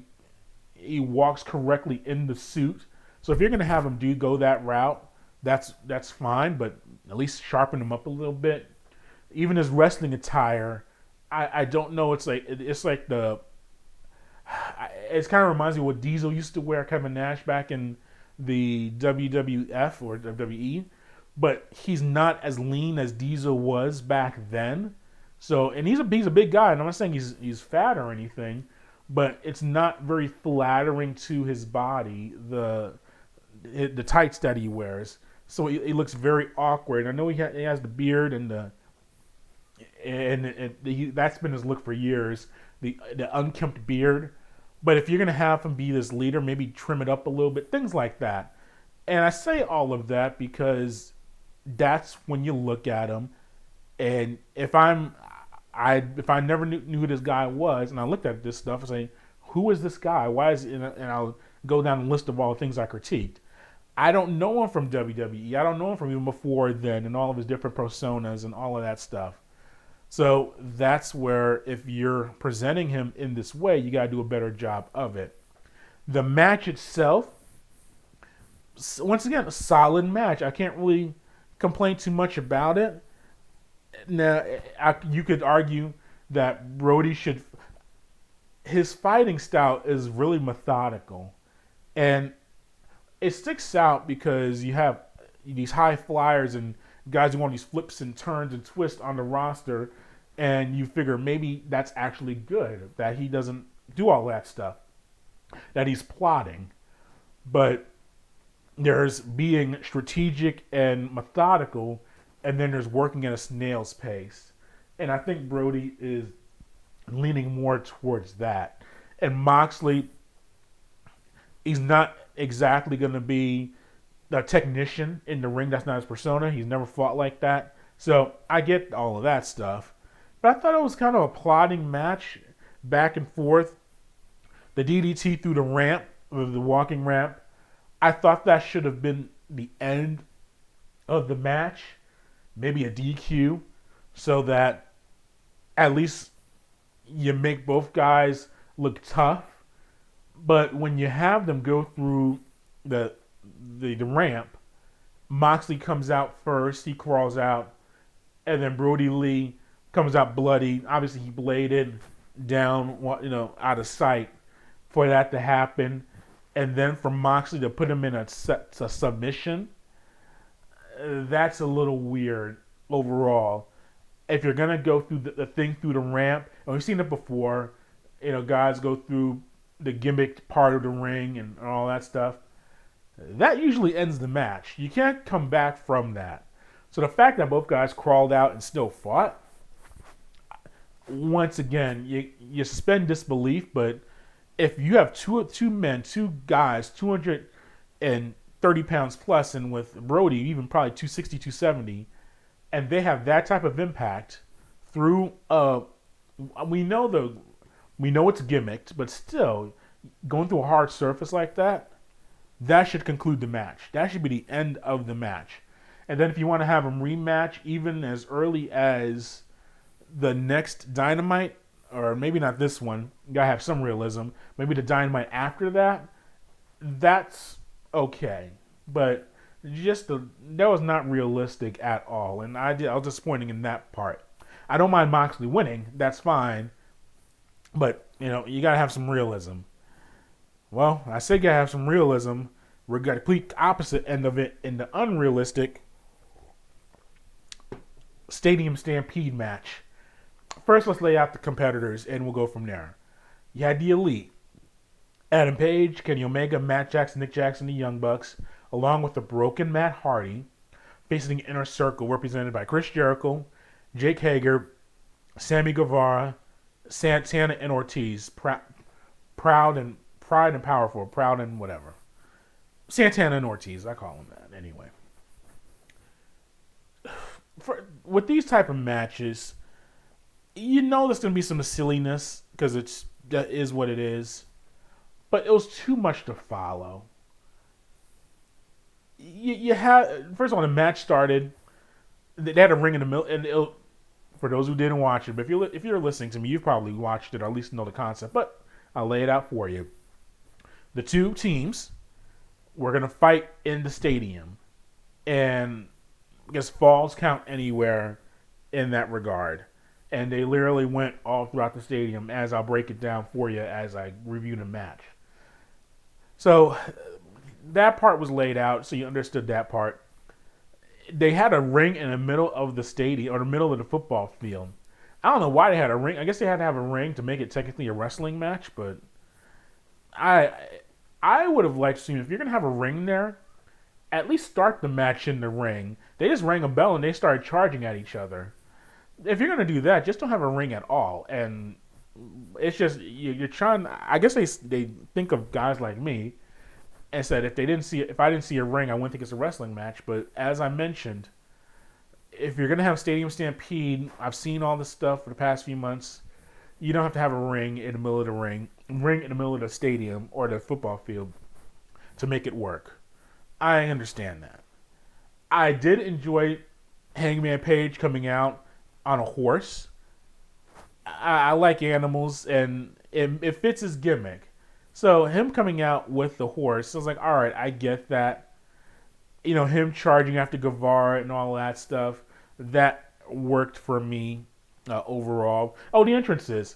walks correctly in the suit. So if you're going to have him go that route, that's fine, but at least sharpen him up a little bit. Even his wrestling attire, I don't know. It's kind of reminds me of what Diesel used to wear, Kevin Nash, back in the WWF or WWE, but he's not as lean as Diesel was back then. So, and he's a big guy, and I'm not saying he's fat or anything, but it's not very flattering to his body, the tights that he wears. so he looks very awkward. I know he has the beard that's been his look for years, the unkempt beard. But if you're gonna have him be this leader, maybe trim it up a little bit, things like that. And I say all of that because that's when you look at him, and if I never knew who this guy was, and I looked at this stuff and say, who is this guy? Why is it? And I'll go down the list of all the things I critiqued. I don't know him from WWE. I don't know him from even before then, and all of his different personas and all of that stuff. So that's where, if you're presenting him in this way, you got to do a better job of it. The match itself, once again, a solid match. I can't really complain too much about it. Now, you could argue that Brodie his fighting style is really methodical. And it sticks out because you have these high flyers and guys who want these flips and turns and twists on the roster, and you figure maybe that's actually good, that he doesn't do all that stuff, that he's plotting. But there's being strategic and methodical, and then there's working at a snail's pace. And I think Brodie is leaning more towards that. And Moxley, he's not exactly going to be a technician in the ring. That's not his persona. He's never fought like that. So I get all of that stuff. But I thought it was kind of a plodding match, back and forth. The DDT through the ramp, or the walking ramp, I thought that should have been the end of the match. Maybe a DQ, so that at least you make both guys look tough. But when you have them go through the ramp, Moxley comes out first. He crawls out, and then Brodie Lee comes out bloody. Obviously, he bladed down, out of sight for that to happen, and then for Moxley to put him in a submission. That's a little weird overall. If you're gonna go through the thing through the ramp, and we've seen it before, guys go through the gimmick part of the ring and all that stuff. That usually ends the match. You can't come back from that. So the fact that both guys crawled out and still fought, once again, you suspend disbelief. But if you have two guys, 230 pounds plus, and with Brodie even probably 260, 270, and they have that type of impact through we know it's gimmicked, but still going through a hard surface like that should conclude the match. That should be the end of the match. And then if you want to have them rematch even as early as the next Dynamite, or maybe not this one, you gotta have some realism, maybe the Dynamite after that, that's okay. But that was not realistic at all, and I was disappointing in that part. I don't mind Moxley winning, that's fine, but you gotta have some realism. Well, I say gotta have some realism. We're got a complete opposite end of it in the unrealistic Stadium Stampede match. First, let's lay out the competitors, and we'll go from there. You had the Elite: Adam Page, Kenny Omega, Matt Jackson, Nick Jackson, the Young Bucks, along with the broken Matt Hardy, facing the Inner Circle represented by Chris Jericho, Jake Hager, Sammy Guevara, Santana, and Ortiz. Proud and powerful, proud and whatever. Santana and Ortiz, I call them that anyway. With these type of matches, there's going to be some silliness because that is what it is. But it was too much to follow. You had, first of all, the match started. They had a ring in the middle, and for those who didn't watch it, but if you're listening to me, you've probably watched it or at least know the concept. But I'll lay it out for you. The two teams were going to fight in the stadium, and I guess falls count anywhere in that regard. And they literally went all throughout the stadium, as I'll break it down for you as I review the match. So that part was laid out, so you understood that part. They had a ring in the middle of the stadium, or the middle of the football field. I don't know why they had a ring. I guess they had to have a ring to make it technically a wrestling match, but I would have liked to see, if you're going to have a ring there, at least start the match in the ring. They just rang a bell and they started charging at each other. If you're gonna do that, just don't have a ring at all. And it's just you're trying. I guess they think of guys like me and said if I didn't see a ring, I wouldn't think it's a wrestling match. But as I mentioned, if you're gonna have Stadium Stampede, I've seen all this stuff for the past few months. You don't have to have a ring in the middle of the ring in the middle of the stadium or the football field to make it work. I understand that. I did enjoy Hangman Page coming out on a horse. I like animals, and it fits his gimmick. So him coming out with the horse, I was like, all right, I get that. You know, him charging after Guevara and all that stuff, that worked for me overall. Oh, the entrances.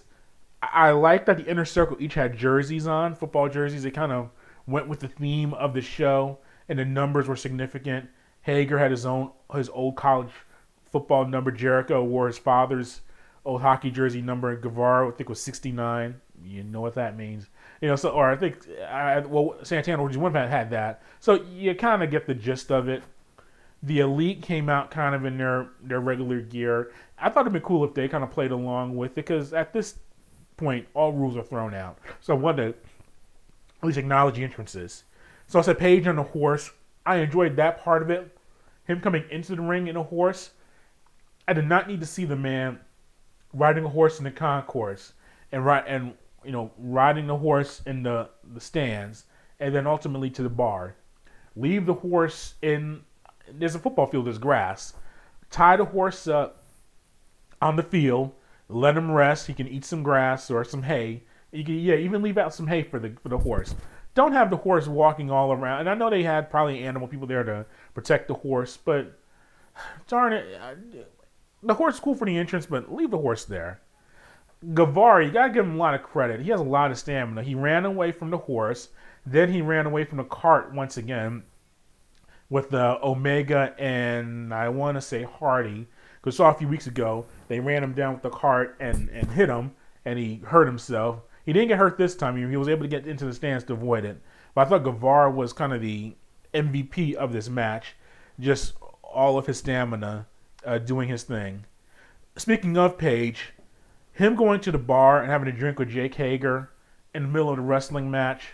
I like that the Inner Circle each had jerseys on, football jerseys. They kind of went with the theme of the show, and the numbers were significant. Hager had his old college football number. Jericho wore his father's old hockey jersey number. Guevara, I think, was 69. You know what that means. You know, so, or I think, Santana, which one had that. So you kind of get the gist of it. The Elite came out kind of in their regular gear. I thought it'd be cool if they kind of played along with it, because at this point, all rules are thrown out. So I wanted to at least acknowledge the entrances. So I said Page on the horse. I enjoyed that part of it. Him coming into the ring in a horse. I did not need to see the man riding a horse in the concourse and riding the horse in the stands, and then ultimately to the bar. Leave the horse in. There's a football field. There's grass. Tie the horse up on the field. Let him rest. He can eat some grass or some hay. You can even leave out some hay for the horse. Don't have the horse walking all around. And I know they had probably animal people there to protect the horse, but darn it, the horse is cool for the entrance, but leave the horse there. Guevara, you gotta give him a lot of credit. He has a lot of stamina. He ran away from the horse, then he ran away from the cart once again with the Omega and I want to say Hardy. Because I saw a few weeks ago, they ran him down with the cart and hit him, and he hurt himself. He didn't get hurt this time. He was able to get into the stands to avoid it. But I thought Guevara was kind of the MVP of this match. Just all of his stamina doing his thing. Speaking of Page, him going to the bar and having a drink with Jake Hager in the middle of the wrestling match.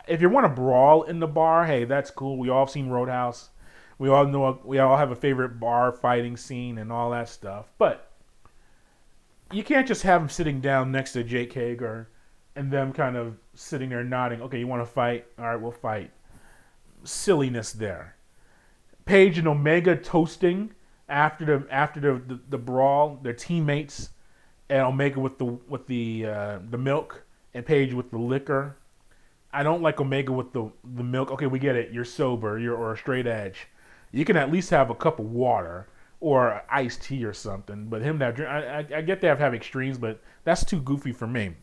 If you want to brawl in the bar, hey, that's cool. We all have seen Roadhouse. We all have a favorite bar fighting scene and all that stuff. But you can't just have him sitting down next to Jake Hager and them kind of sitting there nodding. Okay, you want to fight? All right, we'll fight. Silliness there. Page and Omega toasting after the brawl. Their teammates, and Omega with the milk and Page with the liquor. I don't like Omega with the milk. Okay, we get it. You're sober. Or a straight edge. You can at least have a cup of water or iced tea or something. But him that drink, I get they have extremes, but that's too goofy for me.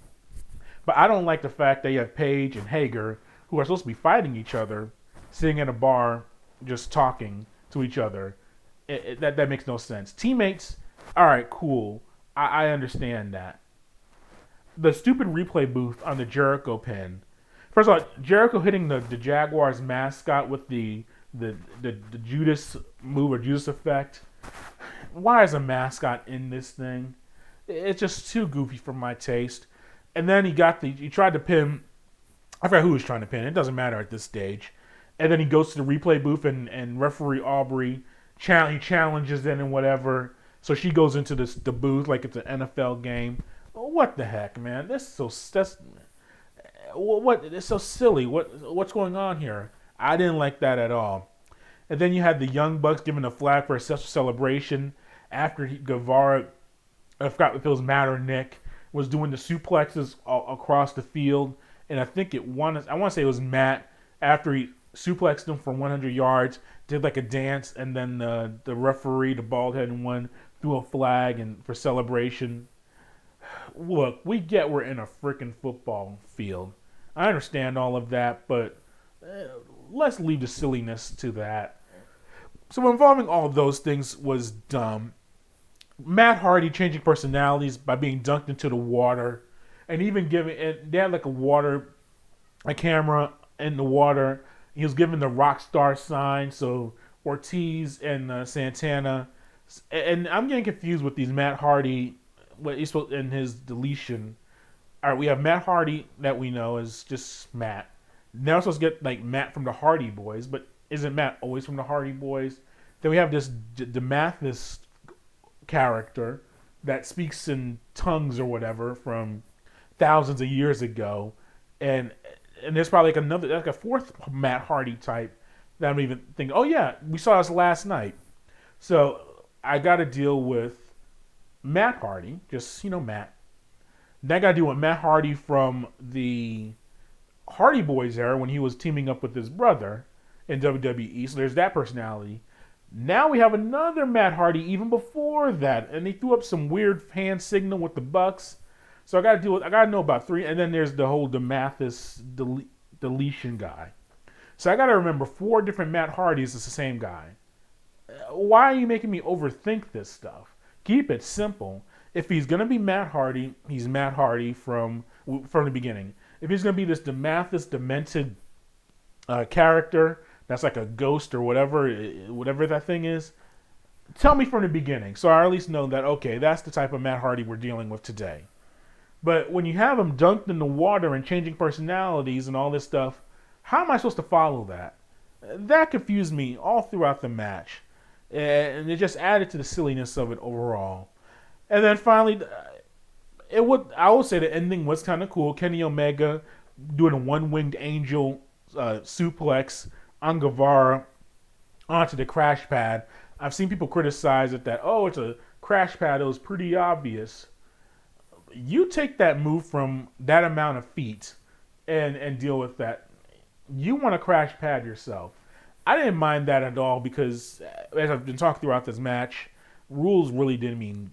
But I don't like the fact that you have Page and Hager, who are supposed to be fighting each other, sitting in a bar just talking to each other. That makes no sense. Teammates, all right, cool. I understand that. The stupid replay booth on the Jericho pin. First of all, Jericho hitting the Jaguars mascot with the Judas move or Judas effect. Why is a mascot in this thing? It's just too goofy for my taste. And then he tried to pin. I forgot who he was trying to pin. It doesn't matter at this stage. And then he goes to the replay booth and referee Aubrey he challenges it and whatever. So she goes into the booth like it's an NFL game. What the heck, man? It's so silly. What's going on here? I didn't like that at all. And then you had the Young Bucks giving a flag for a special celebration after Guevara, I forgot if it was Matt or Nick, was doing the suplexes across the field. And I think I want to say it was Matt, after he suplexed him for 100 yards, did like a dance, and then the referee, the bald-headed one, threw a flag and for celebration. Look, we get we're in a freaking football field. I understand all of that, but let's leave the silliness to that. So involving all of those things was dumb. Matt Hardy changing personalities by being dunked into the water, and even they had like a camera in the water, he was given the rock star sign. So Ortiz and Santana, and I'm getting confused with these Matt Hardy. What he's supposed in his deletion. All right, we have Matt Hardy that we know is just Matt. Now we're supposed to get like Matt from the Hardy Boys, but isn't Matt always from the Hardy Boys? Then we have this DeMathis character that speaks in tongues or whatever from thousands of years ago, and there's probably like another like a fourth Matt Hardy type that I'm even thinking. Oh yeah, we saw this last night. So I got to deal with Matt Hardy, just Matt. Then I got to deal with Matt Hardy from the Hardy Boys era when he was teaming up with his brother in WWE. So there's that personality. Now we have another Matt Hardy even before that, and they threw up some weird hand signal with the Bucks. So I got to know about three, and then there's the whole DeMathis deletion guy. So I got to remember 4 different Matt Hardys is the same guy. Why are you making me overthink this stuff? Keep it simple. If he's gonna be Matt Hardy, he's Matt Hardy from the beginning. If he's gonna be this DeMathis demented character that's like a ghost or whatever that thing is, tell me from the beginning, so I at least know that okay, that's the type of Matt Hardy we're dealing with today. But when you have him dunked in the water and changing personalities and all this stuff, how am I supposed to follow that? That confused me all throughout the match, and it just added to the silliness of it overall. And then finally, I would say the ending was kind of cool. Kenny Omega doing a one-winged angel suplex on Guevara onto the crash pad. I've seen people criticize it that, oh, it's a crash pad. It was pretty obvious. You take that move from that amount of feet and deal with that. You want to crash pad yourself. I didn't mind that at all because, as I've been talking throughout this match, rules really didn't mean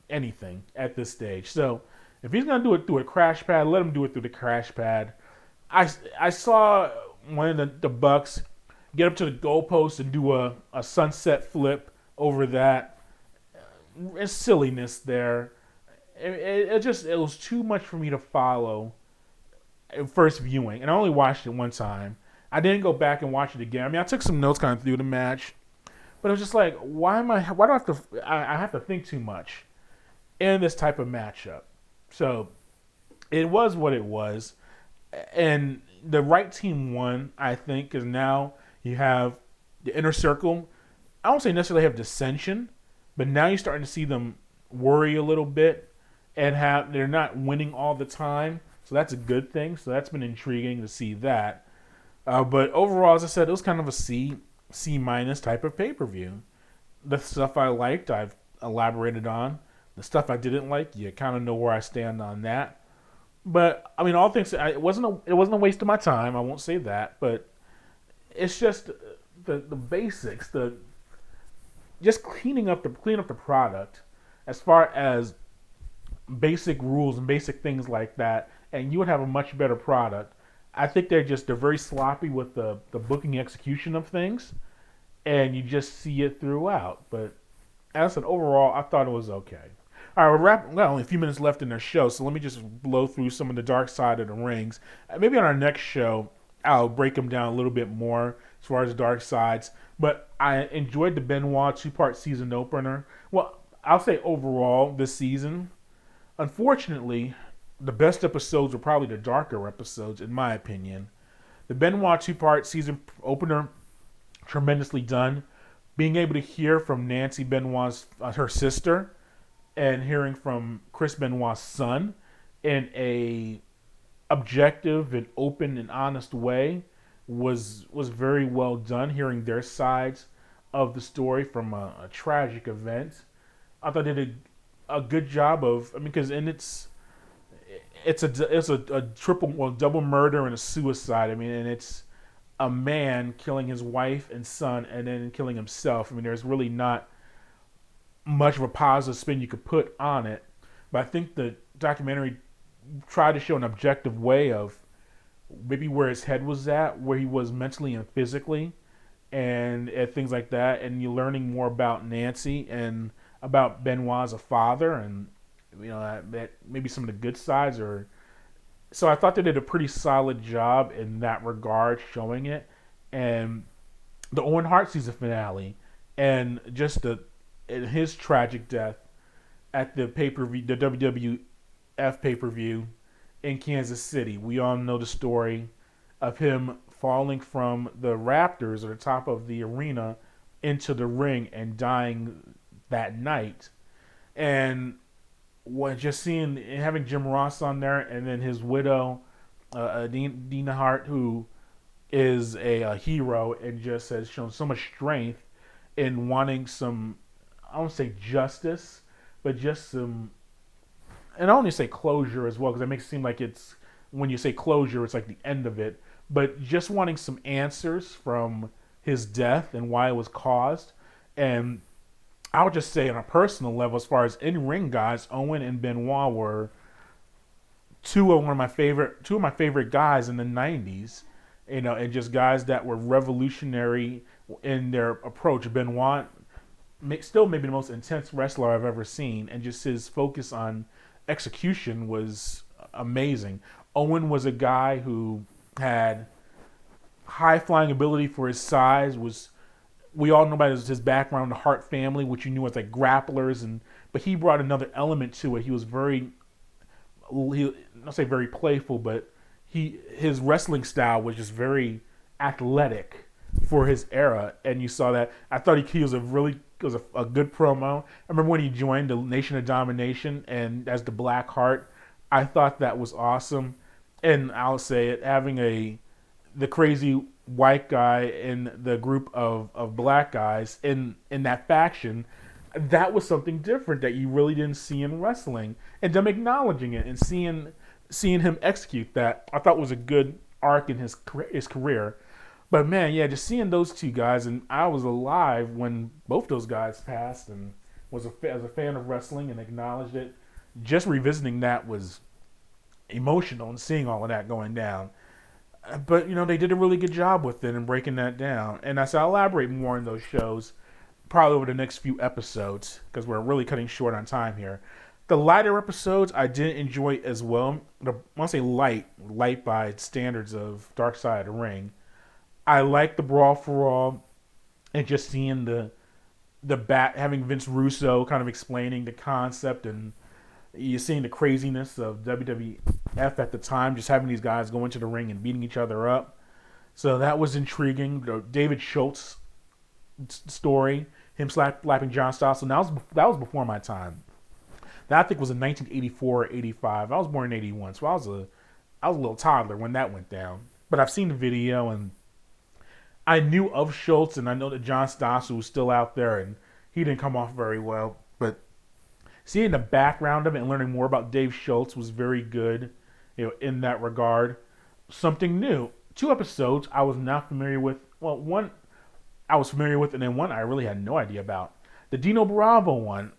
anything at this stage. So if he's going to do it through a crash pad, let him do it through the crash pad. I saw one of the Bucks get up to the goalpost and do a sunset flip over that. It's silliness there. It was too much for me to follow at first viewing, and I only watched it one time. I didn't go back and watch it again. I mean, I took some notes kind of through the match, but it was just like, why do I have to? I have to think too much in this type of matchup. So it was what it was, and the right team won, I think, because now you have the Inner Circle. I don't say necessarily have dissension, but now you're starting to see them worry a little bit and they're not winning all the time. So that's a good thing. So that's been intriguing to see that. But overall, as I said, it was kind of a C minus type of pay-per-view. The stuff I liked, I've elaborated on. The stuff I didn't like, you kind of know where I stand on that. But I mean, all things, it wasn't a waste of my time. I won't say that, but it's just the basics, just cleaning up the product as far as basic rules and basic things like that, and you would have a much better product. I think they're very sloppy with the booking execution of things, and you just see it throughout. But as I said, overall, I thought it was okay. All right, only a few minutes left in their show, so let me just blow through some of the dark side of the rings. Maybe on our next show, I'll break them down a little bit more as far as the dark sides. But I enjoyed the Benoit 2-part season opener. Well, I'll say overall this season, unfortunately, the best episodes were probably the darker episodes, in my opinion. The Benoit 2-part season opener, tremendously done. Being able to hear from Nancy Benoit's her sister, and hearing from Chris Benoit's son in a objective and open and honest way was very well done. Hearing their sides of the story from a tragic event, I thought they did a good job of. I mean, because it's a double murder and a suicide. I mean, and it's a man killing his wife and son and then killing himself. I mean, there's really not much of a positive spin you could put on it. But I think the documentary tried to show an objective way of maybe where his head was at, where he was mentally and physically, and things like that. And you're learning more about Nancy and about Benoit as a father, and that maybe some of the good sides are. So I thought they did a pretty solid job in that regard, showing it. and the Owen Hart season finale, and just his tragic death at the pay per view, the WWF pay per view in Kansas City. We all know the story of him falling from the rafters or the top of the arena into the ring and dying that night. And just seeing having Jim Ross on there, and then his widow, Dina Hart, who is a hero and just has shown so much strength in wanting some, I don't say justice, but just some, and I only say closure as well because it makes it seem like it's, when you say closure, it's like the end of it, but just wanting some answers from his death and why it was caused. And I would just say on a personal level, as far as in-ring guys, Owen and Benoit were two of my favorite guys in the 90s, and just guys that were revolutionary in their approach. Benoit, still maybe the most intense wrestler I've ever seen, and just his focus on execution was amazing. Owen was a guy who had high flying ability for his size. We all know about his background, the Hart family, which you knew as like grapplers, but he brought another element to it. He was not say very playful, but his wrestling style was just very athletic for his era, and you saw that. I thought he was a good promo. I remember when he joined the Nation of Domination and as the Black Heart, I thought that was awesome. And I'll say it, having the crazy white guy in the group of black guys in that faction, that was something different that you really didn't see in wrestling, and them acknowledging it and seeing him execute that, I thought was a good arc in his career. But man, yeah, just seeing those two guys, and I was alive when both those guys passed, and was as a fan of wrestling and acknowledged it. Just revisiting that was emotional, and seeing all of that going down. But they did a really good job with it and breaking that down. And I'll elaborate more on those shows probably over the next few episodes because we're really cutting short on time here. The lighter episodes I didn't enjoy as well. When I say light by standards of Darkside Ring, I like the Brawl for All and just seeing having Vince Russo kind of explaining the concept, and you're seeing the craziness of WWF at the time, just having these guys go into the ring and beating each other up. So that was intriguing. The David Schultz story, him slapping John Styles. So that was before my time. That I think was in 1984 or 85. I was born in 81, so I was a little toddler when that went down. But I've seen the video, and I knew of Schultz, and I know that John Styles was still out there, and he didn't come off very well. But seeing the background of it and learning more about Dave Schultz was very good, in that regard. Something new. 2 episodes I was not familiar with. Well, one I was familiar with, and then one I really had no idea about. The Dino Bravo one.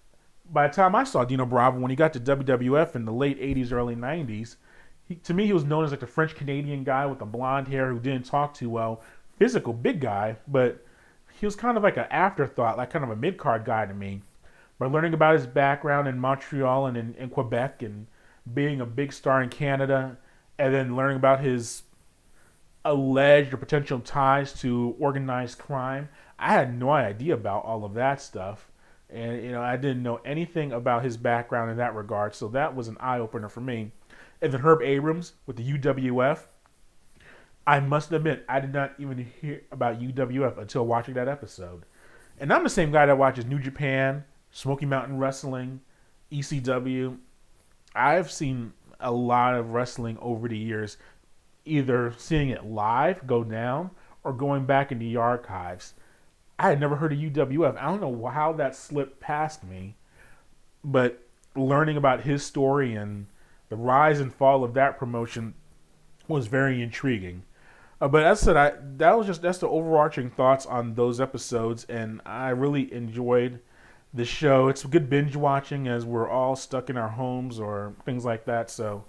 By the time I saw Dino Bravo, when he got to WWF in the late 80s, early 90s, to me he was known as like the French-Canadian guy with the blonde hair who didn't talk too well. Physical, big guy, but he was kind of like an afterthought, like kind of a mid-card guy to me. But learning about his background in Montreal and in Quebec, and being a big star in Canada, and then learning about his alleged or potential ties to organized crime, I had no idea about all of that stuff. And, I didn't know anything about his background in that regard, so that was an eye-opener for me. And then Herb Abrams with the UWF. I must admit, I did not even hear about UWF until watching that episode. And I'm the same guy that watches New Japan, Smoky Mountain Wrestling, ECW. I've seen a lot of wrestling over the years, either seeing it live go down or going back in the archives. I had never heard of UWF. I don't know how that slipped past me, but learning about his story and the rise and fall of that promotion was very intriguing. But as I said, that's the overarching thoughts on those episodes, and I really enjoyed the show. It's good binge watching as we're all stuck in our homes or things like that. So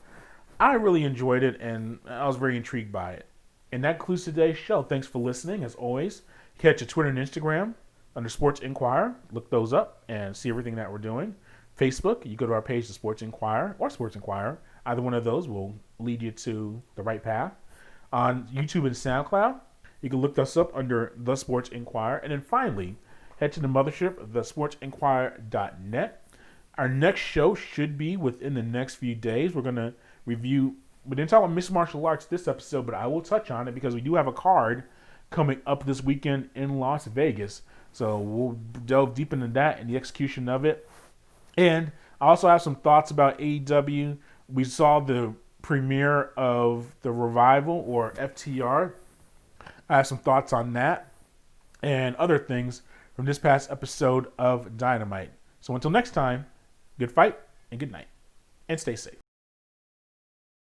I really enjoyed it, and I was very intrigued by it. And that concludes today's show. Thanks for listening. As always, catch a Twitter and Instagram under Sports Inquirer. Look those up and see everything that we're doing. Facebook, you go to our page, The Sports Inquirer or Sports Inquirer. Either one of those will lead you to the right path. On YouTube and SoundCloud, You can look us up under The Sports Inquirer. And then finally, head to the mothership, thesportsinquirer.net. Our next show should be within the next few days. We're going to review, we didn't talk about Mixed Martial Arts this episode, but I will touch on it because we do have a card coming up this weekend in Las Vegas. So we'll delve deep into that and the execution of it. And I also have some thoughts about AEW. We saw the premiere of the Revival, or FTR. I have some thoughts on that and other things from this past episode of Dynamite. So until next time, good fight and good night. And stay safe.